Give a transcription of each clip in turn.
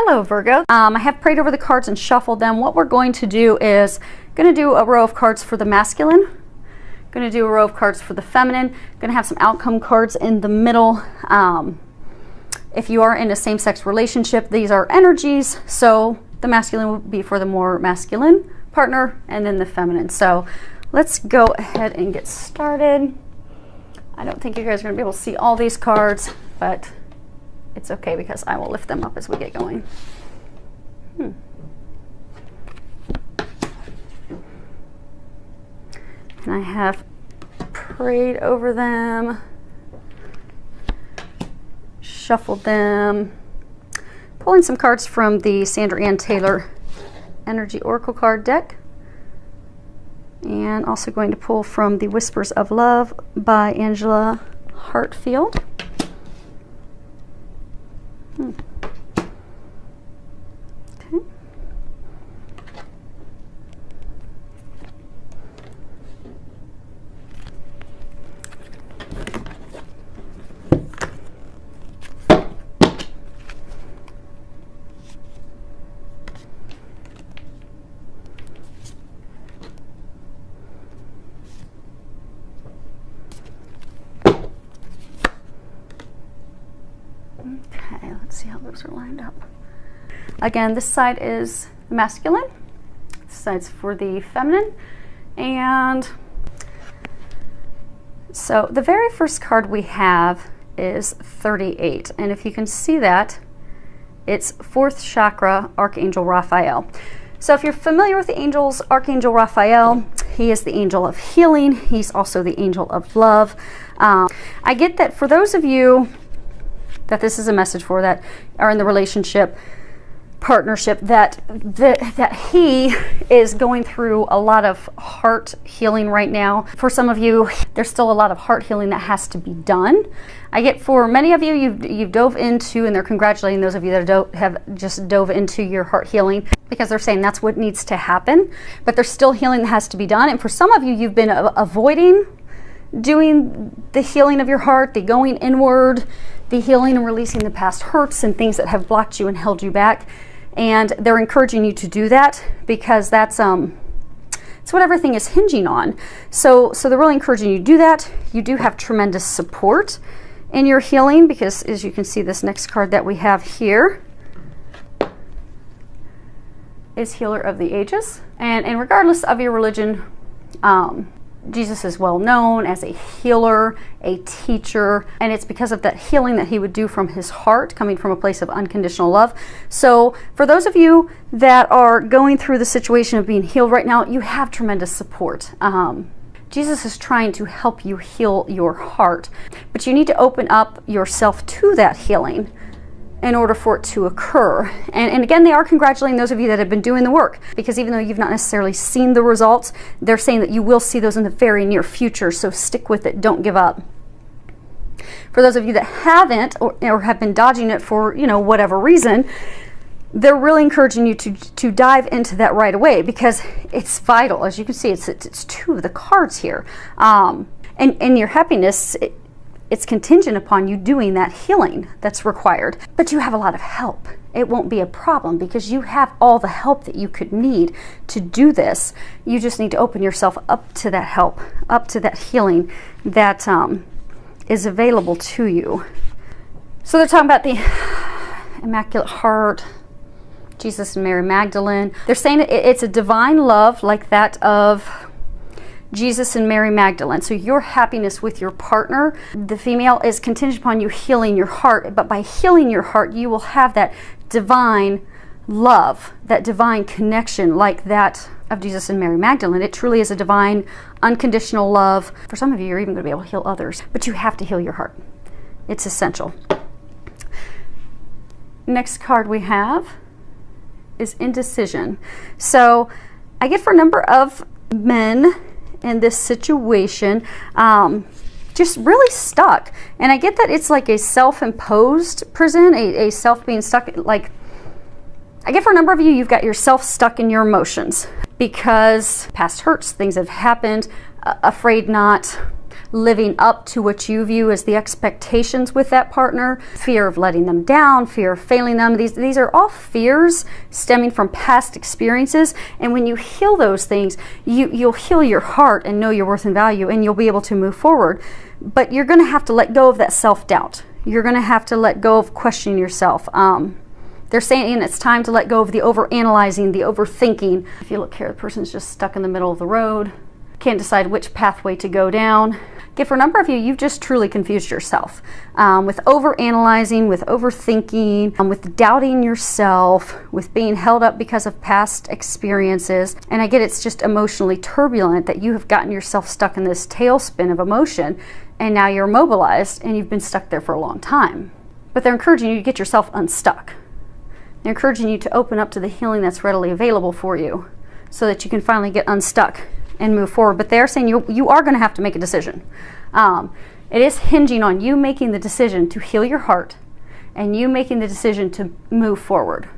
Hello Virgo. I have prayed over the cards and shuffled them. What we're going to do is going to do a row of cards for the masculine, going to do a row of cards for the feminine, going to have some outcome cards in the middle. If you are in a same-sex relationship, these are energies, so the masculine will be for the more masculine partner and then the feminine. So let's go ahead and get started. I don't think you guys are going to be able to see all these cards, but it's okay because I will lift them up as we get going. And I have prayed over them, shuffled them, pulling some cards from the Sandra Ann Taylor Energy Oracle card deck, and also going to pull from the Whispers of Love by Angela Hartfield. Okay. Okay, let's see how those are lined up. Again, this side is the masculine, this side's for the feminine, and so the very first card we have is 38, and if you can see that, it's 4th chakra, Archangel Raphael. So if you're familiar with the angels, Archangel Raphael, he is the angel of healing. He's also the angel of love. I get that for those of you that this is a message for that are in the relationship partnership, that he is going through a lot of heart healing right now. For some of you, there's still a lot of heart healing that has to be done. I get for many of you, you've dove into, and they're congratulating those of you that have just dove into your heart healing, because they're saying that's what needs to happen, but there's still healing that has to be done. And for some of you, you've been avoiding doing the healing of your heart, the going inward, the healing and releasing the past hurts and things that have blocked you and held you back. And they're encouraging you to do that because that's it's what everything is hinging on. So they're really encouraging you to do that. You do have tremendous support in your healing because, as you can see, this next card that we have here is Healer of the Ages. And regardless of your religion, Jesus is well known as a healer, a teacher, and it's because of that healing that he would do from his heart, coming from a place of unconditional love. So for those of you that are going through the situation of being healed right now, you have tremendous support. Jesus is trying to help you heal your heart, but you need to open up yourself to that healing in order for it to occur. And again, they are congratulating those of you that have been doing the work, because even though you've not necessarily seen the results, they're saying that you will see those in the very near future, so stick with it, don't give up. For those of you that haven't or have been dodging it for, whatever reason, they're really encouraging you to dive into that right away, because it's vital. As you can see, it's 2 of the cards here. And your happiness, it's contingent upon you doing that healing that's required. But you have a lot of help. It won't be a problem because you have all the help that you could need to do this. You just need to open yourself up to that help, up to that healing that is available to you. So they're talking about the Immaculate Heart, Jesus and Mary Magdalene. They're saying it's a divine love like that of Jesus and Mary Magdalene. So your happiness with your partner, the female, is contingent upon you healing your heart. But by healing your heart, you will have that divine love, that divine connection like that of Jesus and Mary Magdalene. It truly is a divine, unconditional love. For some of you, you're even going to be able to heal others. But you have to heal your heart. It's essential. Next card we have is Indecision. So I get for a number of men in this situation, just really stuck. And I get that it's like a self-imposed prison, a self being stuck. Like, I get for a number of you, you've got yourself stuck in your emotions because past hurts, things have happened, afraid not, living up to what you view as the expectations with that partner, fear of letting them down, fear of failing them. These are all fears stemming from past experiences. And when you heal those things, you'll heal your heart and know your worth and value, and you'll be able to move forward. But you're going to have to let go of that self-doubt. You're going to have to let go of questioning yourself. They're saying it's time to let go of the overanalyzing, the overthinking. If you look here, the person's just stuck in the middle of the road, can't decide which pathway to go down. Okay, for a number of you, you've just truly confused yourself with overanalyzing, with overthinking, with doubting yourself, with being held up because of past experiences. And I get it's just emotionally turbulent, that you have gotten yourself stuck in this tailspin of emotion, and now you're immobilized and you've been stuck there for a long time. But they're encouraging you to get yourself unstuck. They're encouraging you to open up to the healing that's readily available for you so that you can finally get unstuck and move forward. But they're saying you are going to have to make a decision. It is hinging on you making the decision to heal your heart and you making the decision to move forward.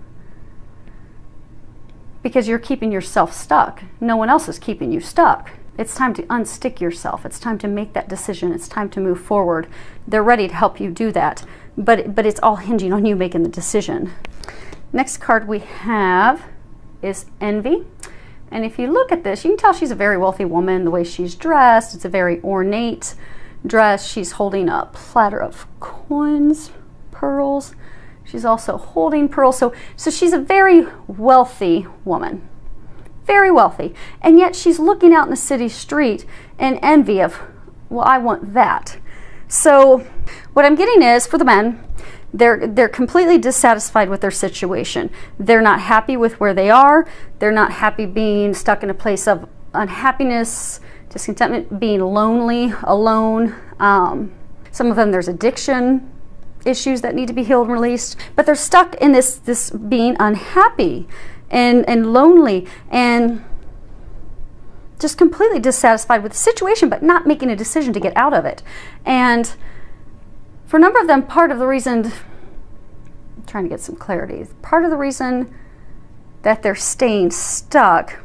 Because you're keeping yourself stuck. No one else is keeping you stuck. It's time to unstick yourself. It's time to make that decision. It's time to move forward. They're ready to help you do that. But it's all hinging on you making the decision. Next card we have is Envy. And if you look at this, you can tell she's a very wealthy woman. The way she's dressed, it's a very ornate dress. She's holding a platter of coins, pearls. She's also holding pearls. So she's a very wealthy woman. Very wealthy. And yet she's looking out in the city street in envy of, well, I want that. So what I'm getting is, for the men, they're completely dissatisfied with their situation. They're not happy with where they are. They're not happy being stuck in a place of unhappiness, discontentment, being lonely, alone. Some of them, there's addiction issues that need to be healed and released. But they're stuck in this being unhappy and lonely and just completely dissatisfied with the situation, but not making a decision to get out of it. And for a number of them, part of the reason, I'm trying to get some clarity, part of the reason that they're staying stuck,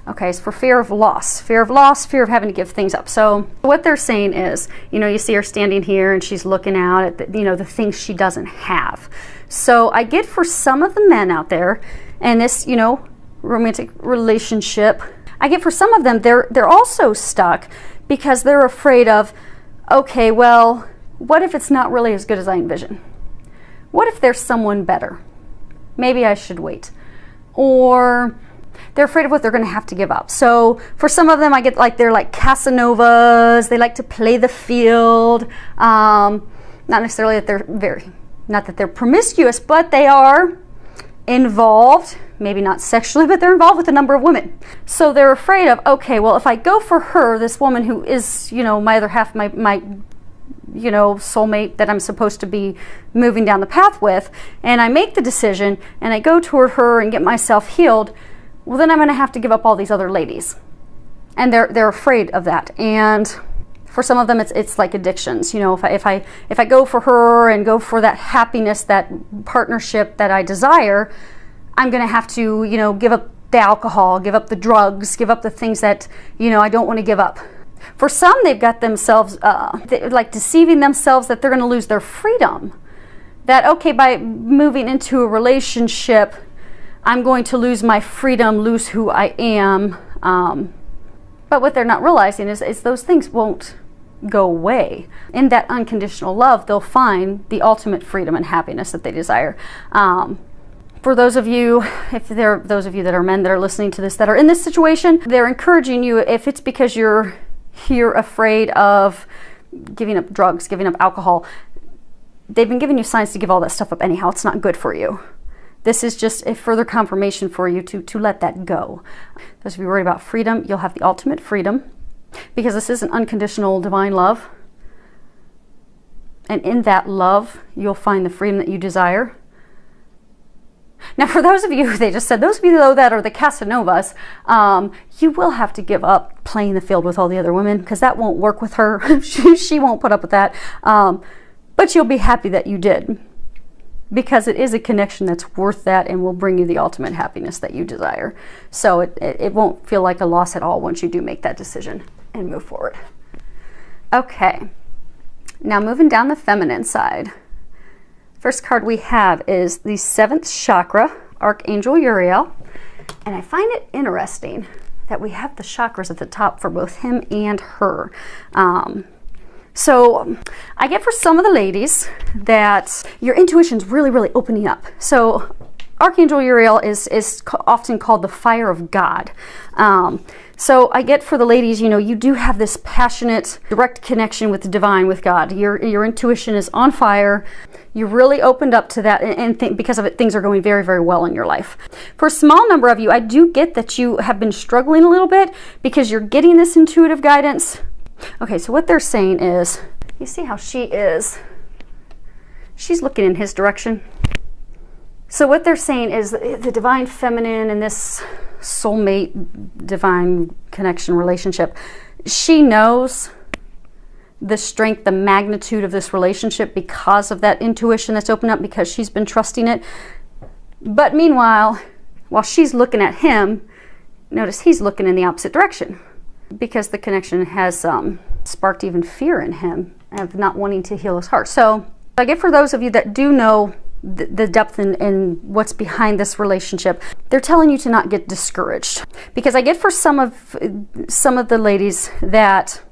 okay, is for fear of loss, fear of having to give things up. So what they're saying is, you see her standing here and she's looking out at the things she doesn't have. So I get, for some of the men out there, and this, romantic relationship, I get for some of them, they're also stuck because they're afraid of, okay, well, what if it's not really as good as I envision? What if there's someone better? Maybe I should wait. Or they're afraid of what they're going to have to give up. So for some of them, I get they're like Casanovas. They like to play the field. Not necessarily that not that they're promiscuous, but they are involved, maybe not sexually, but they're involved with a number of women. So they're afraid of, okay, well, if I go for her, this woman who is, my other half, my soulmate that I'm supposed to be moving down the path with, and I make the decision and I go toward her and get myself healed, well, then I'm going to have to give up all these other ladies. And they're afraid of that. And for some of them, it's like addictions. If I go for her and go for that happiness, that partnership that I desire, I'm going to have to, give up the alcohol, give up the drugs, give up the things that, I don't want to give up. For some, they've got themselves, like deceiving themselves that they're going to lose their freedom. That, okay, by moving into a relationship, I'm going to lose my freedom, lose who I am. But what they're not realizing is those things won't go away. In that unconditional love, they'll find the ultimate freedom and happiness that they desire. For those of you, if there are those of you that are men that are listening to this that are in this situation, they're encouraging you, if it's because you're afraid of giving up drugs, giving up alcohol, they've been giving you signs to give all that stuff up anyhow. It's not good for you. This is just a further confirmation for you to let that go. Those of you worried about freedom, you'll have the ultimate freedom, because this is an unconditional divine love. And in that love, you'll find the freedom that you desire. Now, for those of you, they just said, those of you though that are the Casanovas, you will have to give up playing the field with all the other women, because that won't work with her. she won't put up with that. But you'll be happy that you did, because it is a connection that's worth that and will bring you the ultimate happiness that you desire. So it won't feel like a loss at all once you do make that decision and move forward. Okay, now moving down the feminine side. First card we have is the 7th chakra, Archangel Uriel. And I find it interesting that we have the chakras at the top for both him and her. So I get for some of the ladies that your intuition's really, really opening up. So Archangel Uriel is often called the fire of God. So I get for the ladies, you know, you do have this passionate, direct connection with the divine, with God. Your intuition is on fire. You're really opened up to that, and because of it, things are going very, very well in your life. For a small number of you, I do get that you have been struggling a little bit because you're getting this intuitive guidance. Okay, so what they're saying is, you see how she is? She's looking in his direction. So what they're saying is the divine feminine and this soulmate divine connection relationship, she knows the strength, the magnitude of this relationship because of that intuition that's opened up, because she's been trusting it. But meanwhile, while she's looking at him, notice he's looking in the opposite direction, because the connection has sparked even fear in him of not wanting to heal his heart. So I get for those of you that do know the depth in what's behind this relationship, they're telling you to not get discouraged. Because I get for some of the ladies that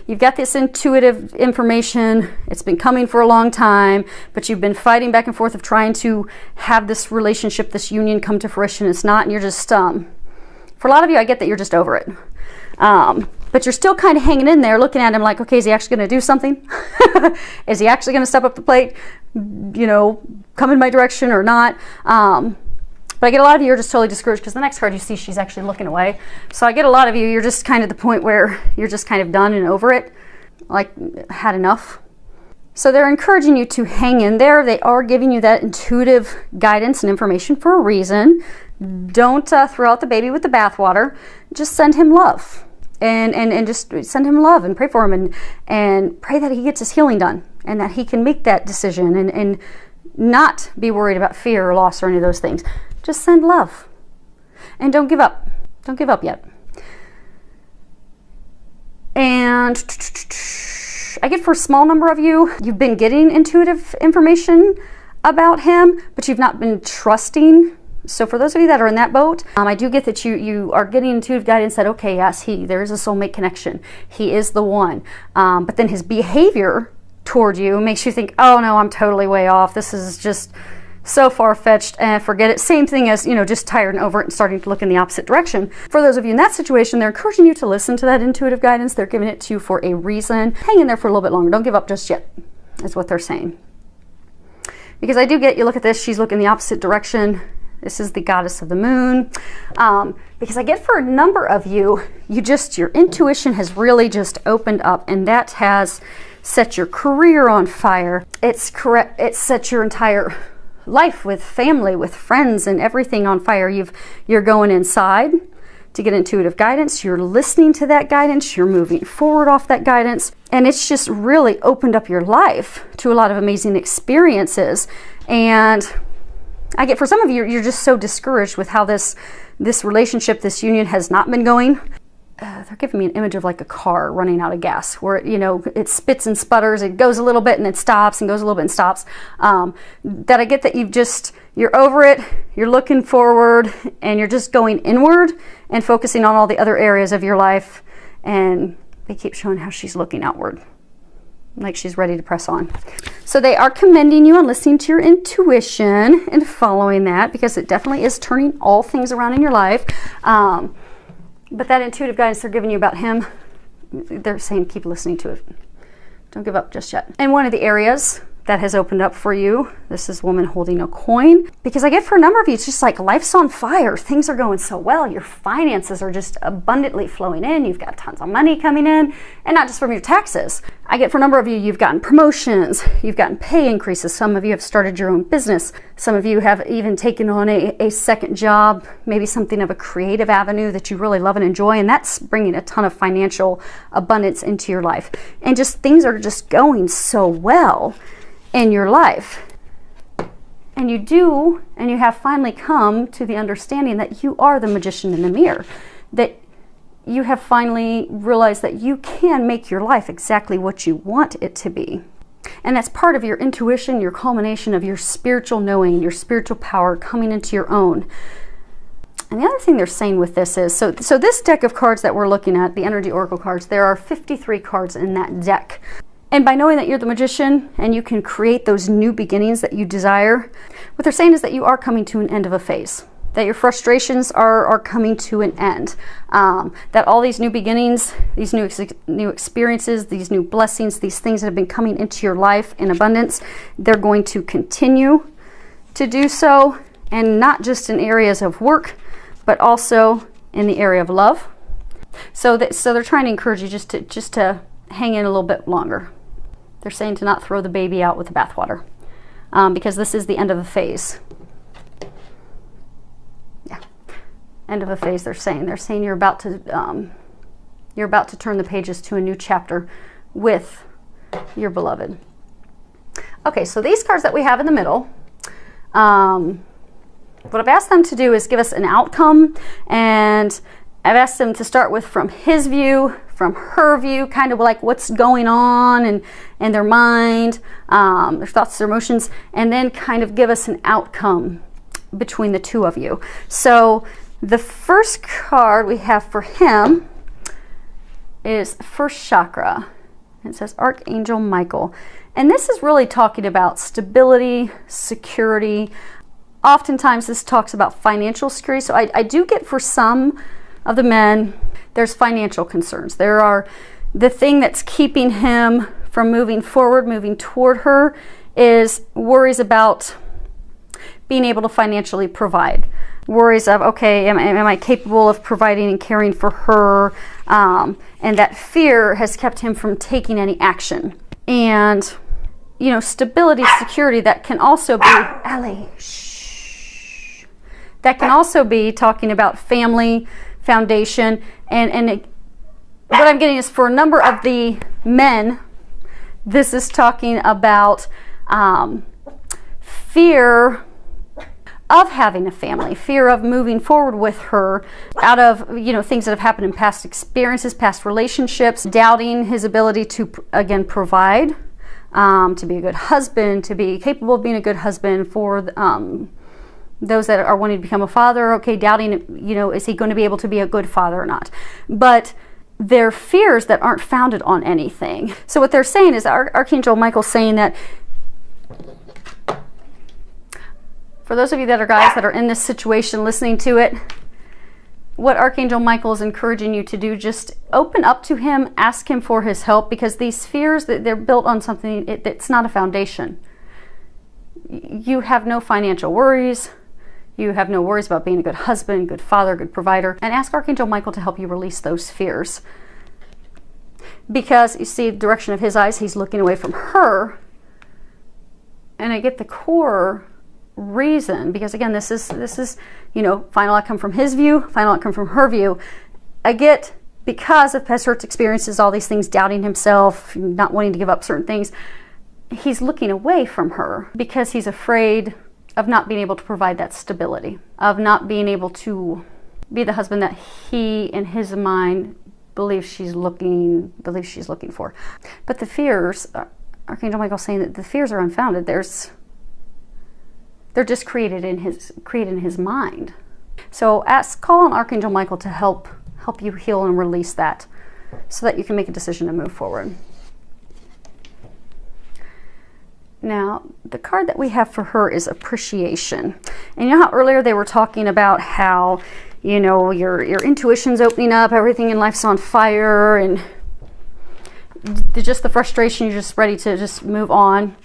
you've got this intuitive information, it's been coming for a long time, but you've been fighting back and forth of trying to have this relationship, this union come to fruition. It's not, and you're just, for a lot of you, I get that you're just over it. But you're still kind of hanging in there looking at him like, okay, is he actually going to do something? Is he actually going to step up the plate, you know, come in my direction or not? But I get a lot of you are just totally discouraged because the next card you see, she's actually looking away. So I get a lot of you, you're just kind of the point where you're just kind of done and over it, like had enough. So they're encouraging you to hang in there. They are giving you that intuitive guidance and information for a reason. Don't throw out the baby with the bathwater. Just send him love. And just send him love and pray for him and pray that he gets his healing done and that he can make that decision and not be worried about fear or loss or any of those things. Just send love. And don't give up. Don't give up yet. And I get for a small number of you, you've been getting intuitive information about him, but you've not been trusting. So for those of you that are in that boat, I do get that you are getting intuitive guidance that, okay, yes, there is a soulmate connection. He is the one. But then his behavior toward you makes you think, oh no, I'm totally way off. This is just so far-fetched, and forget it. Same thing as, you know, just tired and over it and starting to look in the opposite direction. For those of you in that situation, they're encouraging you to listen to that intuitive guidance. They're giving it to you for a reason. Hang in there for a little bit longer. Don't give up just yet, is what they're saying. Because I do get, you look at this, she's looking the opposite direction. This is the goddess of the moon. Because I get for a number of you, your intuition has really just opened up, and that has set your career on fire. It's set your entire life with family, with friends, and everything on fire. You're going inside to get intuitive guidance. You're listening to that guidance. You're moving forward off that guidance. And it's just really opened up your life to a lot of amazing experiences. And I get for some of you, you're just so discouraged with how this relationship, this union has not been going. They're giving me an image of like a car running out of gas, where it spits and sputters. It goes a little bit and it stops, and goes a little bit and stops. That I get that you're over it. You're looking forward, and you're just going inward and focusing on all the other areas of your life. And they keep showing how she's looking outward, like she's ready to press on. So they are commending you on listening to your intuition and following that, because it definitely is turning all things around in your life. But that intuitive guidance they're giving you about him, they're saying keep listening to it. Don't give up just yet. And one of the areas that has opened up for you, this is woman holding a coin, because I get for a number of you, it's just like life's on fire. Things are going so well. Your finances are just abundantly flowing in. You've got tons of money coming in, and not just from your taxes. I get for a number of you, you've gotten promotions, you've gotten pay increases. Some of you have started your own business. Some of you have even taken on a second job, maybe something of a creative avenue that you really love and enjoy, and that's bringing a ton of financial abundance into your life. And just things are just going so well in your life. And you have finally come to the understanding that you are the magician in the mirror, that you have finally realized that you can make your life exactly what you want it to be. And that's part of your intuition, your culmination of your spiritual knowing, your spiritual power coming into your own. And the other thing they're saying with this is, so this deck of cards that we're looking at, the Energy Oracle cards, there are 53 cards in that deck. And by knowing that you're the magician and you can create those new beginnings that you desire, what they're saying is that you are coming to an end of a phase, that your frustrations are coming to an end, that all these new beginnings, these new experiences, these new blessings, these things that have been coming into your life in abundance, they're going to continue to do so, and not just in areas of work, but also in the area of love. So they're trying to encourage you just to hang in a little bit longer. They're saying to not throw the baby out with the bathwater, because this is the end of a phase. Yeah, end of a phase. They're saying you're about to turn the pages to a new chapter with your beloved. Okay, so these cards that we have in the middle. What I've asked them to do is give us an outcome, and I've asked them to start with from his view, from her view, kind of like what's going on in their mind, their thoughts, their emotions, and then kind of give us an outcome between the two of you. So the first card we have for him is first chakra. It says Archangel Michael. And this is really talking about stability, security. Oftentimes this talks about financial security. So I do get for some of the men, there's financial concerns. There are the thing that's keeping him from moving forward, moving toward her, is worries about being able to financially provide. Worries of, okay, am I capable of providing and caring for her? And that fear has kept him from taking any action. And, you know, stability, security, that can also be, Allie, shh. That can also be talking about family, foundation, and what I'm getting is for a number of the men, this is talking about fear of having a family, fear of moving forward with her out of, you know, things that have happened in past experiences, past relationships, doubting his ability to, again, provide, to be a good husband, to be capable of being a good husband for those that are wanting to become a father. Okay, doubting, you know, is he going to be able to be a good father or not? But they're fears that aren't founded on anything. So what they're saying is, Archangel Michael's saying that for those of you that are guys that are in this situation listening to it, what Archangel Michael is encouraging you to do, just open up to him, ask him for his help, because these fears, they're built on something, it's not a foundation. You have no financial worries. You have no worries about being a good husband, good father, good provider. And ask Archangel Michael to help you release those fears. Because you see the direction of his eyes, he's looking away from her. And I get the core reason, because again, this is, you know, final outcome from his view, final outcome from her view. I get, because of past hurts, experiences, all these things, doubting himself, not wanting to give up certain things, he's looking away from her because he's afraid of not being able to provide that stability, of not being able to be the husband that he, in his mind, believes she's looking for. But the fears, Archangel Michael's saying that the fears are unfounded. They're just created in his mind. So call on Archangel Michael to help you heal and release that, so that you can make a decision to move forward. Now, the card that we have for her is appreciation. And you know how earlier they were talking about how, you know, your intuition's opening up, everything in life's on fire, and just the frustration, you're just ready to just move on.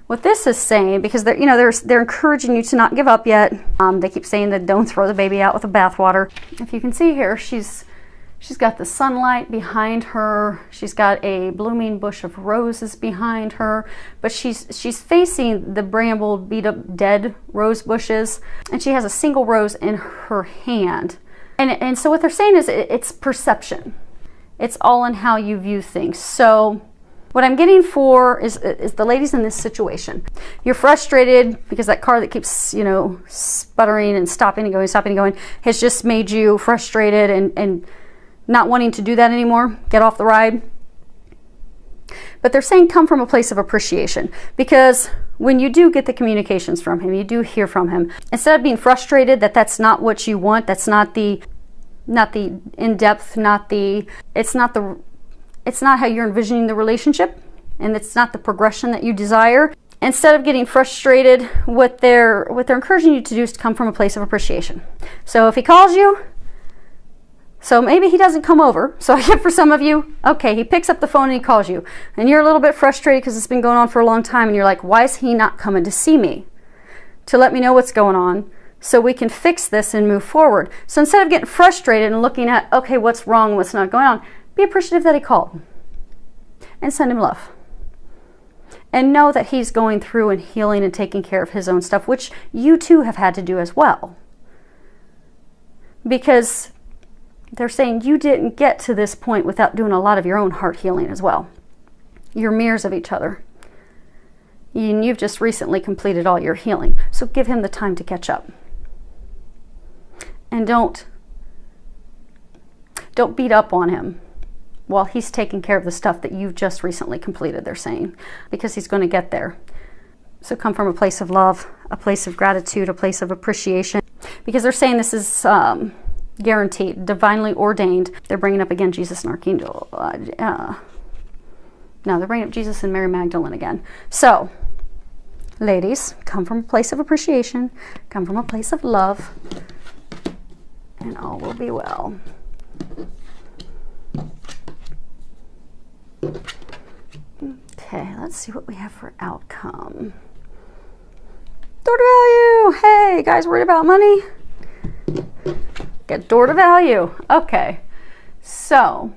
What this is saying, because they're encouraging you to not give up yet. They keep saying that don't throw the baby out with the bathwater. If you can see here, she's got the sunlight behind her. She's got a blooming bush of roses behind her, but she's facing the brambled, beat up, dead rose bushes, and she has a single rose in her hand. And so what they're saying is it's perception. It's all in how you view things. So What I'm getting for is the ladies in this situation. You're frustrated because that car that keeps, you know, sputtering and stopping and going has just made you frustrated and not wanting to do that anymore. Get off the ride. But they're saying come from a place of appreciation, because when you do get the communications from him, you do hear from him, instead of being frustrated that that's not what you want, that's not the in-depth, it's not how you're envisioning the relationship, and it's not the progression that you desire. Instead of getting frustrated, what they're encouraging you to do is to come from a place of appreciation. So if he calls you, so maybe he doesn't come over. So I get for some of you, okay, he picks up the phone and he calls you, and you're a little bit frustrated because it's been going on for a long time, and you're like, why is he not coming to see me to let me know what's going on so we can fix this and move forward? So instead of getting frustrated and looking at, okay, what's wrong, what's not going on, be appreciative that he called and send him love. And know that he's going through and healing and taking care of his own stuff, which you too have had to do as well. Because they're saying you didn't get to this point without doing a lot of your own heart healing as well. You're mirrors of each other. And you've just recently completed all your healing. So give him the time to catch up. And don't beat up on him while he's taking care of the stuff that you've just recently completed, they're saying, because he's going to get there. So come from a place of love, a place of gratitude, a place of appreciation, because they're saying this is guaranteed, divinely ordained. They're bringing up again Jesus and Archangel. No, they're bringing up Jesus and Mary Magdalene again. So, ladies, come from a place of appreciation, come from a place of love, and all will be well. Okay, let's see what we have for outcome. Door to value. Hey, guys worried about money? Get door to value. Okay, so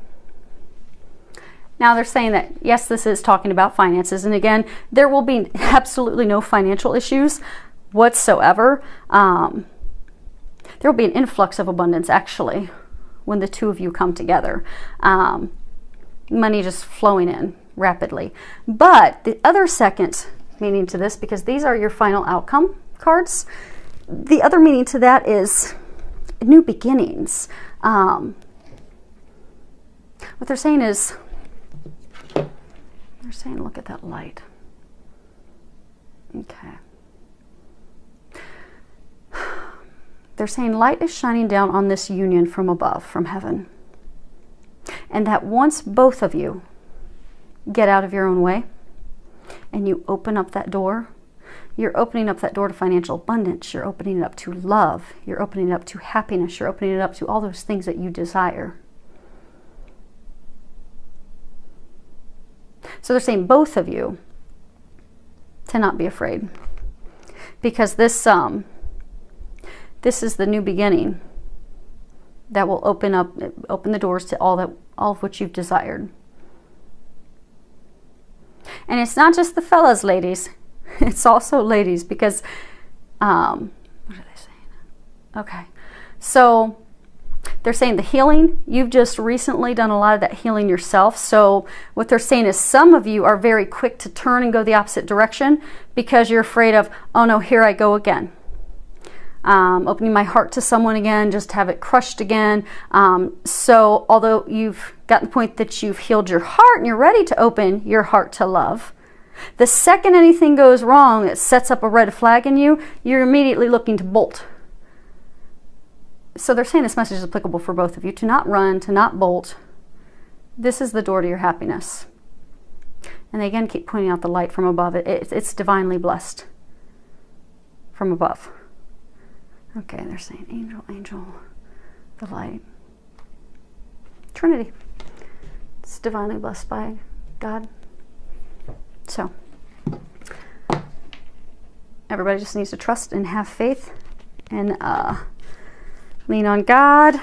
now they're saying that, yes, this is talking about finances. And again, there will be absolutely no financial issues whatsoever. There will be an influx of abundance, actually, when the two of you come together. Money just flowing in rapidly. But the other second meaning to this, because these are your final outcome cards, the other meaning to that is new beginnings. What they're saying is, they're saying, look at that light. Okay. They're saying light is shining down on this union from above, from heaven. And that once both of you get out of your own way and you open up that door, you're opening up that door to financial abundance. You're opening it up to love. You're opening it up to happiness. You're opening it up to all those things that you desire. So they're saying both of you to not be afraid, because this is the new beginning that will open the doors to all of what you've desired. And it's not just the fellas, ladies. It's also ladies, because what are they saying? Okay, so they're saying the healing, you've just recently done a lot of that healing yourself. So what they're saying is some of you are very quick to turn and go the opposite direction because you're afraid of, oh no, here I go again. Opening my heart to someone again, just have it crushed again. So although you've gotten the point that you've healed your heart and you're ready to open your heart to love, the second anything goes wrong that sets up a red flag in you, you're immediately looking to bolt. So they're saying this message is applicable for both of you, to not run, to not bolt. This is the door to your happiness. And they again keep pointing out the light from above. It's divinely blessed from above. Okay, they're saying angel, angel, the light. Trinity. It's divinely blessed by God. So, everybody just needs to trust and have faith and lean on God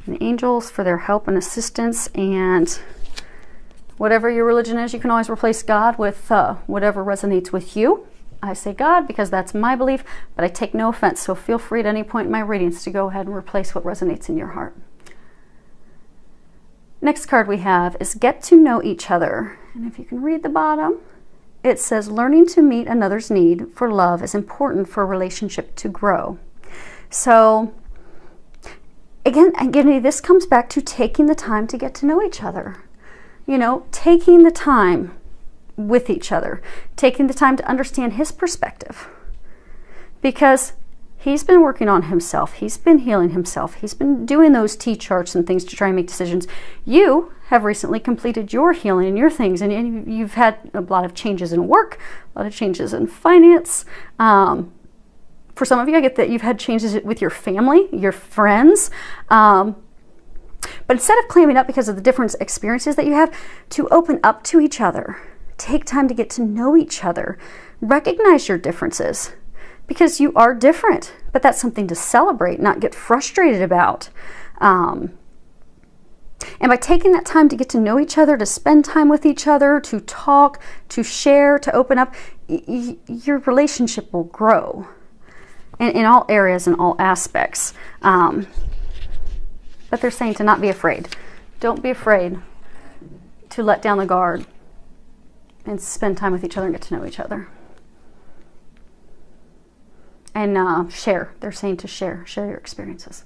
and the angels for their help and assistance. And whatever your religion is, you can always replace God with whatever resonates with you. I say God because that's my belief, but I take no offense. So feel free at any point in my readings to go ahead and replace what resonates in your heart. Next card we have is get to know each other. And if you can read the bottom, it says learning to meet another's need for love is important for a relationship to grow. So again, this comes back to taking the time to get to know each other. You know, taking the time with each other, taking the time to understand his perspective. Because he's been working on himself. He's been healing himself. He's been doing those T-charts and things to try and make decisions. You have recently completed your healing and your things, and you've had a lot of changes in work, a lot of changes in finance. For some of you, I get that you've had changes with your family, your friends. But instead of clamming up because of the different experiences that you have, to open up to each other. Take time to get to know each other. Recognize your differences. Because you are different, but that's something to celebrate, not get frustrated about. And by taking that time to get to know each other, to spend time with each other, to talk, to share, to open up, your relationship will grow in all areas and all aspects. But they're saying to not be afraid. Don't be afraid to let down the guard and spend time with each other and get to know each other. And share. They're saying to share your experiences.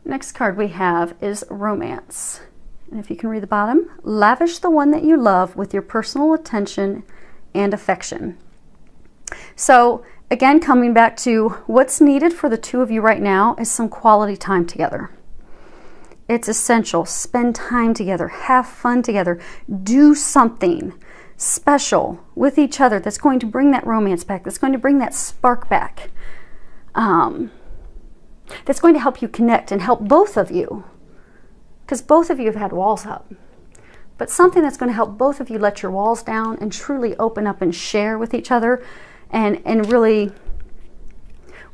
Next card we have is romance. And if you can read the bottom, lavish the one that you love with your personal attention and affection. So again, coming back to what's needed for the two of you right now is some quality time together. It's essential. Spend time together. Have fun together. Do something special with each other that's going to bring that romance back, that's going to bring that spark back, that's going to help you connect and help both of you, because both of you have had walls up, but something that's going to help both of you let your walls down and truly open up and share with each other and really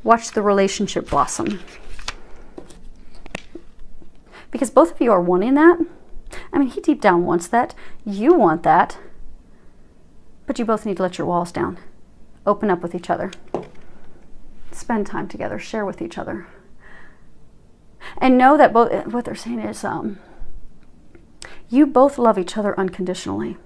watch the relationship blossom, because both of you are wanting that. I mean, he deep down wants that, you want that. But you both need to let your walls down. Open up with each other. Spend time together. Share with each other. And know that both, what they're saying is, you both love each other unconditionally.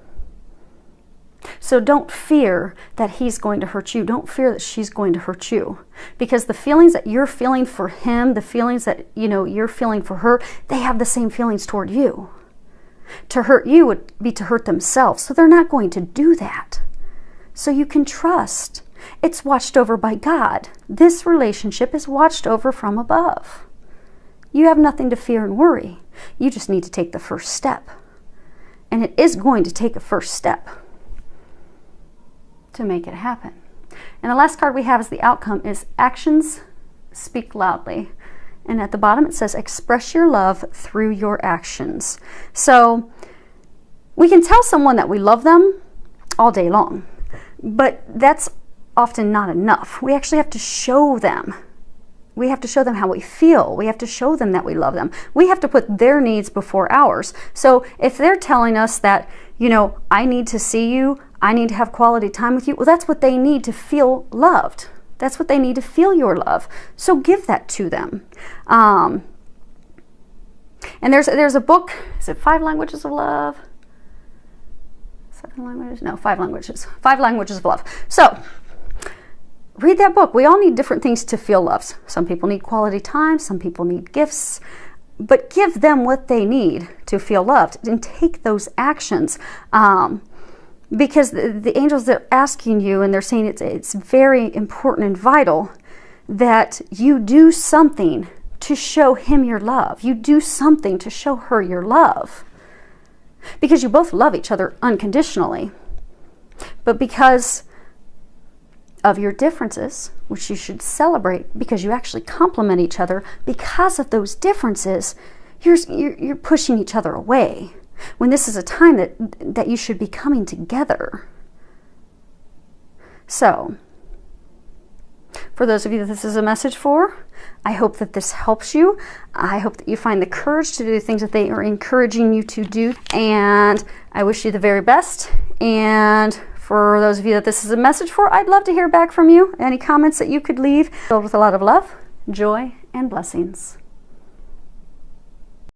So don't fear that he's going to hurt you. Don't fear that she's going to hurt you. Because the feelings that you're feeling for him, the feelings that you're feeling for her, they have the same feelings toward you. To hurt you would be to hurt themselves. So they're not going to do that. So you can trust. It's watched over by God. This relationship is watched over from above. You have nothing to fear and worry. You just need to take the first step. And it is going to take a first step to make it happen. And the last card we have as the outcome is actions speak loudly. And at the bottom it says, express your love through your actions. So we can tell someone that we love them all day long, but that's often not enough. We actually have to show them. We have to show them how we feel. We have to show them that we love them. We have to put their needs before ours. So if they're telling us that, I need to see you, I need to have quality time with you, well, that's what they need to feel loved. That's what they need to feel your love. So give that to them. And there's a book, is it 5 Languages of Love? 7 languages? No, 5 languages. 5 Languages of Love. So read that book. We all need different things to feel loved. Some people need quality time. Some people need gifts. But give them what they need to feel loved and take those actions. Because the angels are asking you, and they're saying it's very important and vital that you do something to show him your love. You do something to show her your love. Because you both love each other unconditionally. But because of your differences, which you should celebrate because you actually complement each other, because of those differences, you're pushing each other away. When this is a time that you should be coming together. So, for those of you that this is a message for, I hope that this helps you. I hope that you find the courage to do the things that they are encouraging you to do. And I wish you the very best. And for those of you that this is a message for, I'd love to hear back from you. Any comments that you could leave, filled with a lot of love, joy, and blessings.